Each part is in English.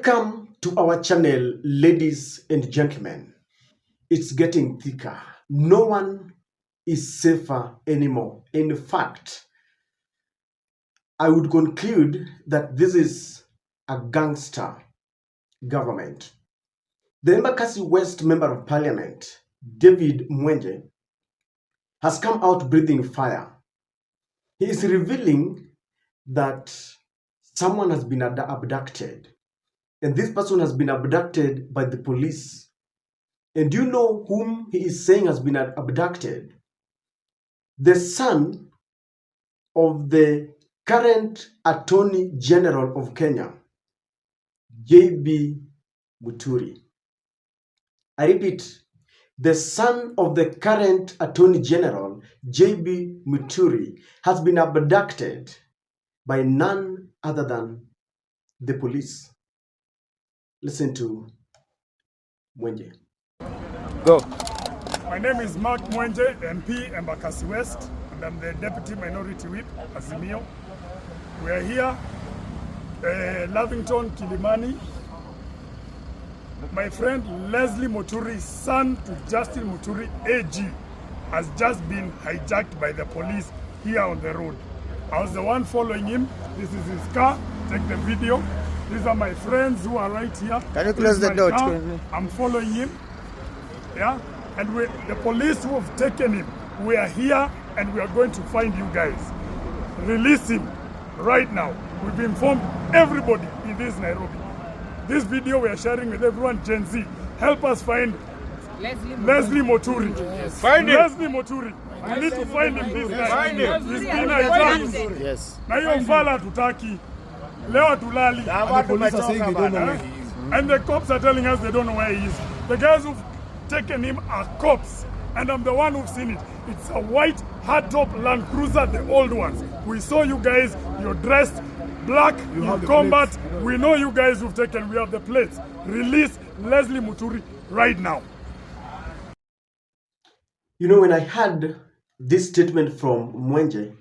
Welcome to our channel, ladies and gentlemen. It's getting thicker. No one is safer anymore. In fact, I would conclude that this is a gangster government. The Embakasi West Member of Parliament, David Mwenje, has come out breathing fire. He is revealing that someone has been abducted. And this person has been abducted by the police. And do you know whom he is saying has been abducted? The son of the current Attorney General of Kenya, JB Muturi. I repeat, the son of the current Attorney General, JB Muturi, has been abducted by none other than the police. Listen to Mwenje. Go. My name is Mark Mwenje, MP, Embakasi West, and I'm the Deputy Minority Whip, Azimio. We are here, Lavington, Kilimani. My friend Leslie Muturi, son to Justin Muturi, AG, has just been hijacked by the police here on the road. I was the one following him. This is his car. Take the video. These are my friends who are right here. Can you close the door? I'm following him. Yeah, and the police who have taken him, we are here and we are going to find you guys. Release him right now. We've informed everybody in this Nairobi. This video we are sharing with everyone, Gen Z. Help us find Leslie Muturi. Yes. Find him. Leslie Muturi. We need to find him this night. Find him. He's been hijacked. Yes. Na hiyo mfala tutaki. Leo tulali. And the police are saying they don't know where he is. And the cops are telling us they don't know where he is. The guys who've taken him are cops. And I'm the one who's seen it. It's a white hardtop Land Cruiser, the old ones. We saw you guys, you're dressed black, in combat. We know you guys who've taken, we have the plates. Release Leslie Muturi right now. You know, when I heard this statement from Mwenje,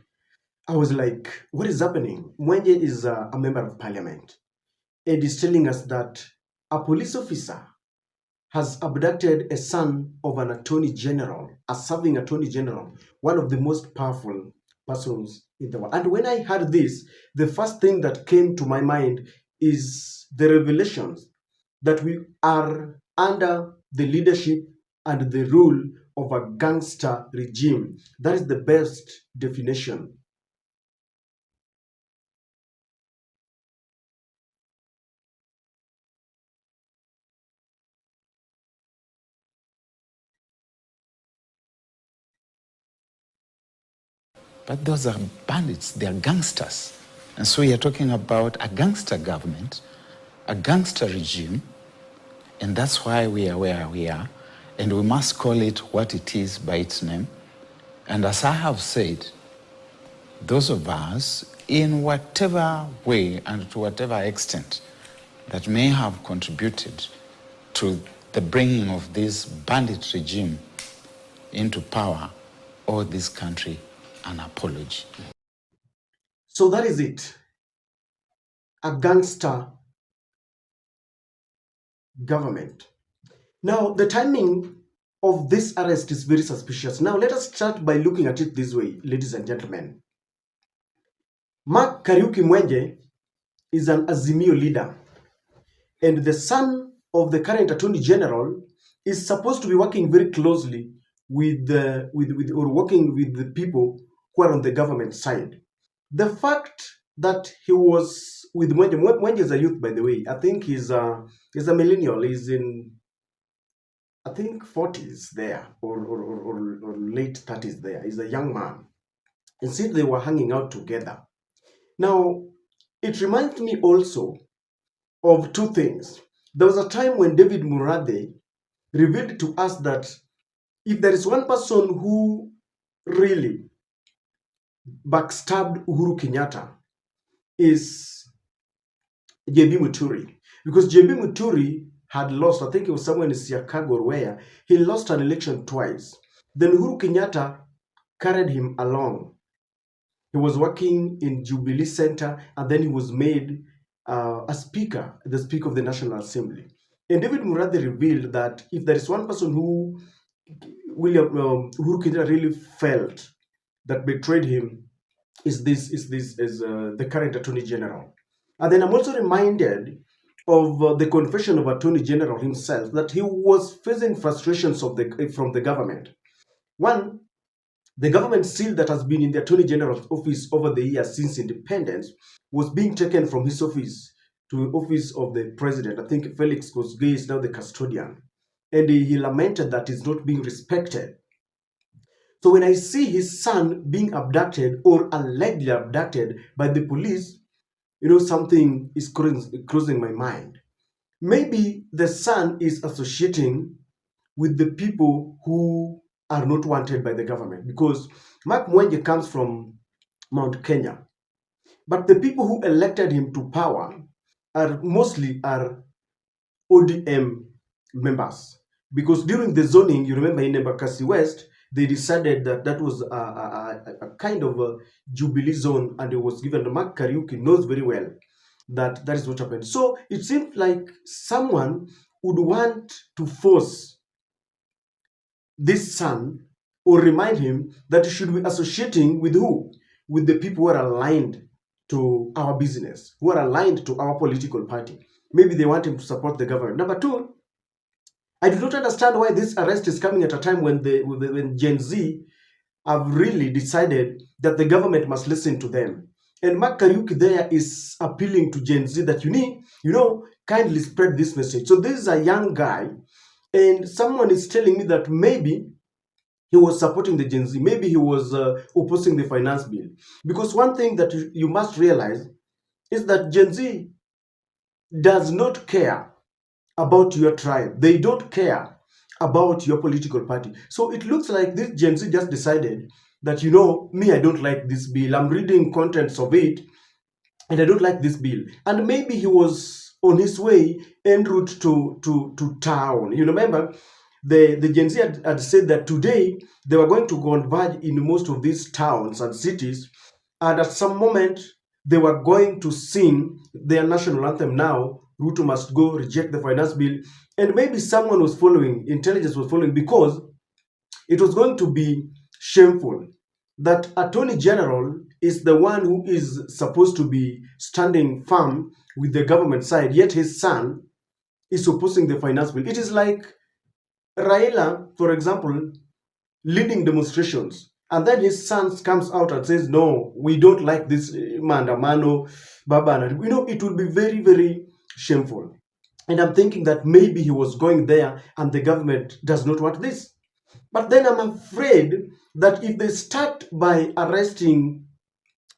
I was like, what is happening? Mwenje is a member of parliament. And is telling us that a police officer has abducted a son of an attorney general, a serving attorney general, one of the most powerful persons in the world. And when I heard this, the first thing that came to my mind is the revelations that we are under the leadership and the rule of a gangster regime. That is the best definition. But those are bandits, they are gangsters. And so we are talking about a gangster government, a gangster regime, and that's why we are where we are. And we must call it what it is by its name. And as I have said, those of us, in whatever way and to whatever extent that may have contributed to the bringing of this bandit regime into power or this country, an apology. So that is it. A gangster government. Now, the timing of this arrest is very suspicious. Now, let us start by looking at it this way, ladies and gentlemen. Mark Kariuki Mwenje is an Azimio leader, and the son of the current Attorney General is supposed to be working very closely with working with the people who are on the government side. The fact that he was with Mwenje is a youth, by the way. I think he's a millennial. He's in, I think, 40s there or late 30s there. He's a young man. And since they were hanging out together. Now, it reminds me also of two things. There was a time when David Murathe revealed to us that if there is one person who really backstabbed Uhuru Kenyatta is JB Muturi. Because JB Muturi had lost, I think it was somewhere in Siakago or where, he lost an election twice. Then Uhuru Kenyatta carried him along. He was working in Jubilee Center and then he was made a speaker, the Speaker of the National Assembly. And David Murathe revealed that if there is one person who Uhuru Kenyatta really felt that betrayed him, is the current Attorney General. And then I'm also reminded of the confession of Attorney General himself that he was facing frustrations from the government. One, the government seal that has been in the Attorney General's office over the years since independence was being taken from his office to the office of the president. I think Felix Kosgei is now the custodian. And he lamented that it's not being respected. So when I see his son being abducted or allegedly abducted by the police, something is crossing my mind. Maybe the son is associating with the people who are not wanted by the government, because Mark Mwenje comes from Mount Kenya. But the people who elected him to power are mostly ODM members. Because during the zoning, you remember in Embakasi West, they decided that that was a kind of a Jubilee zone, and it was given. Mark Kariuki knows very well that that is what happened. So it seems like someone would want to force this son or remind him that he should be associating with who? With the people who are aligned to our business, who are aligned to our political party. Maybe they want him to support the government. Number two, I do not understand why this arrest is coming at a time when Gen Z have really decided that the government must listen to them. And Mark Kariuki there is appealing to Gen Z that you need, kindly spread this message. So this is a young guy, and someone is telling me that maybe he was supporting the Gen Z, maybe he was opposing the finance bill. Because one thing that you must realize is that Gen Z does not care about your tribe. They don't care about your political party. So it looks like this Gen Z just decided that, me, I don't like this bill. I'm reading contents of it, and I don't like this bill. And maybe he was on his way en route to town. You remember, the Gen Z had said that today they were going to converge in most of these towns and cities, and at some moment they were going to sing their national anthem. Now, Ruto must go, reject the finance bill. And maybe someone was following, intelligence was following, because it was going to be shameful that Attorney General is the one who is supposed to be standing firm with the government side, yet his son is opposing the finance bill. It is like Raila, for example, leading demonstrations, and then his son comes out and says, no, we don't like this Mandamano, Babana. It would be very, very shameful. And I'm thinking that maybe he was going there and the government does not want this. But then I'm afraid that if they start by arresting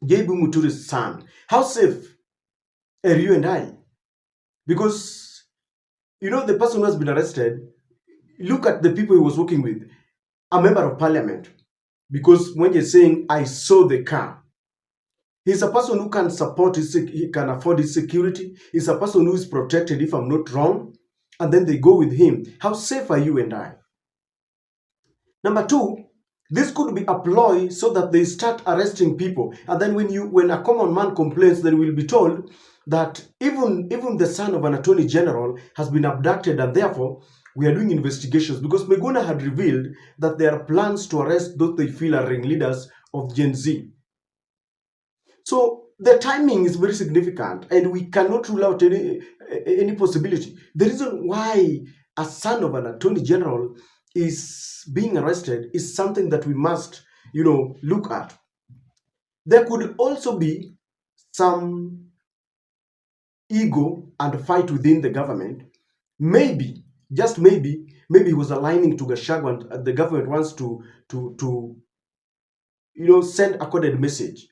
JB Muturi's son, how safe are you and I? Because, the person who has been arrested, look at the people he was working with. A member of parliament. Because when you're saying, I saw the car, he's a person who can he can afford his security. He's a person who is protected, if I'm not wrong. And then they go with him. How safe are you and I? Number two, this could be a ploy so that they start arresting people. And then when a common man complains, then we'll be told that even the son of an attorney general has been abducted, and therefore we are doing investigations, because Meguna had revealed that there are plans to arrest those they feel are ringleaders of Gen Z. So the timing is very significant, and we cannot rule out any possibility. The reason why a son of an attorney general is being arrested is something that we must, look at. There could also be some ego and fight within the government. Maybe, just maybe he was aligning to Gachagua, and the government wants to send a coded message.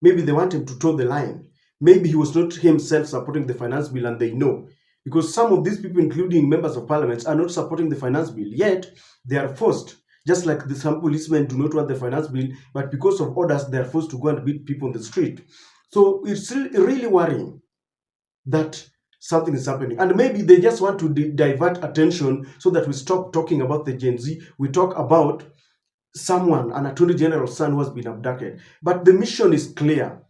Maybe they want him to toe the line. Maybe he was not himself supporting the finance bill, and they know. Because some of these people, including members of parliament, are not supporting the finance bill. Yet, they are forced. Just like some policemen do not want the finance bill, but because of orders, they are forced to go and beat people on the street. So it's really worrying that something is happening. And maybe they just want to divert attention so that we stop talking about the Gen Z. We talk about someone, an attorney general's son who has been abducted. But the mission is clear.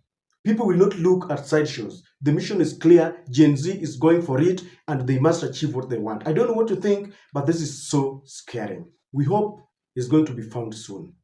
People will not look at sideshows. The mission is clear. Gen Z is going for it, and they must achieve what they want. I don't know what to think, but this is so scary. We hope he's going to be found soon.